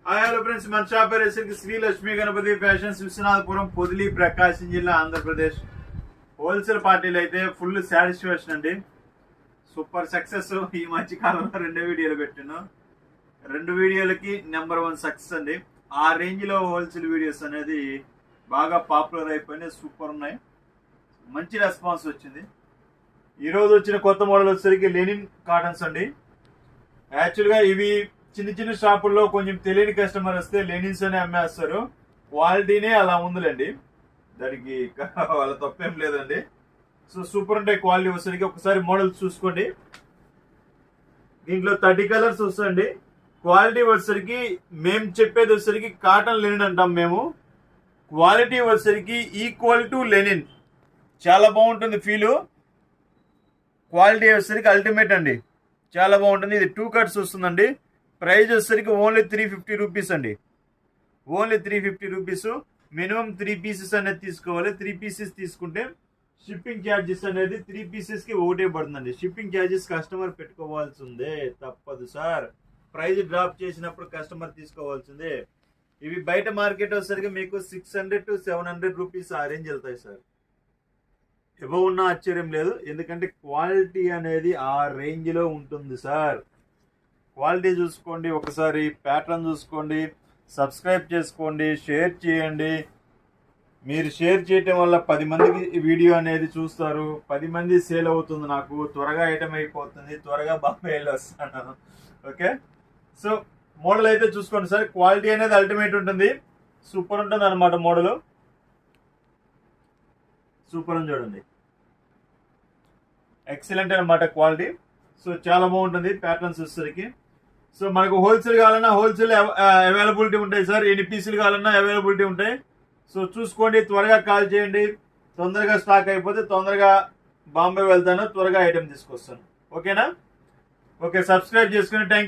Hi hello friends, మన shop పేరు Shri Lakshmi Ganapati fashions, Viswanathapuram, Podili, ప్రకాశం జిల్లా, ఆంధ్రప్రదేశ్. హోల్సేల్ పార్టీలు అయితే ఫుల్ సాటిస్ఫాక్షన్ అండి. Super success. ఈ మధ్య కాలంలో 2 వీడియోలు పెట్టాను. 2 వీడియోలకి నెంబర్ 1 సక్సెస్ అండి. ఆ రేంజ్ లో హోల్సేల్ వీడియోస్ అనేది బాగా పాపులర్ అయిపోయినాయి. సూపర్ ఉన్నాయి, మంచి రెస్పాన్స్ వచ్చింది. ఈ రోజు వచ్చిన కొత్త మోడల్ వచ్చేసరికి లెనిన్ కాటన్స్ అండి. యాక్చువల్గా ఇవి చిన్న చిన్న షాపుల్లో కొంచెం తెలియని కస్టమర్ వస్తే లెనిన్స్ అనే అమ్మేస్తారు. క్వాలిటీనే అలా ఉందిలేండి, దానికి వాళ్ళ తప్పేం లేదండి. సో సూపర్ ఉంటాయి క్వాలిటీ వచ్చేసరికి. ఒకసారి మోడల్ చూసుకోండి. దీంట్లో 30 కలర్స్ వస్తాయండి. క్వాలిటీ వచ్చేసరికి మేము చెప్పేది వచ్చేసరికి కాటన్ లెనిన్ అంటాం మేము. క్వాలిటీ వచ్చేసరికి ఈక్వల్ టు లెనిన్, చాలా బాగుంటుంది ఫీలు. క్వాలిటీ వచ్చేసరికి అల్టిమేట్ అండి, చాలా బాగుంటుంది. ఇది 2 కట్స్ వస్తుందండి. ప్రైస్ వచ్చేసరికి ఓన్లీ 350 రూపీస్ అండి. Only 350 rupees. మినిమం 3 పీసెస్ అనేది తీసుకోవాలి. 3 పీసెస్ తీసుకుంటే షిప్పింగ్ ఛార్జెస్ అనేది 3 పీసెస్కి ఒకటే పడుతుందండి. షిప్పింగ్ ఛార్జెస్ కస్టమర్ పెట్టుకోవాల్సిందే, తప్పదు సార్. ప్రైస్ డ్రాప్ చేసినప్పుడు కస్టమర్ తీసుకోవాల్సిందే. ఇవి బయట మార్కెట్ వచ్చేసరికి మీకు 600 to 700 రూపీస్ ఆ రేంజ్ వెళ్తాయి సార్. ఎబో ఉన్న ఆశ్చర్యం లేదు, ఎందుకంటే క్వాలిటీ అనేది ఆ రేంజ్లో ఉంటుంది సార్. క్వాలిటీ చూసుకోండి, ఒకసారి ప్యాటర్న్ చూసుకోండి, సబ్స్క్రైబ్ చేసుకోండి, షేర్ చేయండి. మీరు షేర్ చేయటం వల్ల 10 మందికి వీడియో అనేది చూస్తారు. 10 మంది సేల్ అవుతుంది, నాకు త్వరగా ఐటమ్ అయిపోతుంది, త్వరగా బాగా వెళ్ళి వస్తాను. ఓకే, సో మోడల్ అయితే చూసుకోండి సార్. క్వాలిటీ అనేది అల్టిమేట్ ఉంటుంది, సూపర్ ఉంటుంది అనమాట. మోడల్ సూపర్ అని చూడండి, ఎక్సలెంట్ అనమాట క్వాలిటీ. సో చాలా బాగుంటుంది ప్యాటర్న్స్ వచ్చేసరికి. సో మనకు హోల్సేల్ కావాలన్నా హోల్సేల్ అవైలబిలిటీ ఉంటాయి సార్. ఎన్ని పీసులు కావాలన్నా అవైలబిలిటీ ఉంటాయి. సో చూసుకోండి, త్వరగా కాల్ చేయండి. తొందరగా స్టాక్ అయిపోతే తొందరగా బాంబే వెళ్తాను, త్వరగా ఐటెం తీసుకొస్తాను. ఓకేనా? ఓకే, సబ్స్క్రైబ్ చేసుకుని థ్యాంక్ యూ.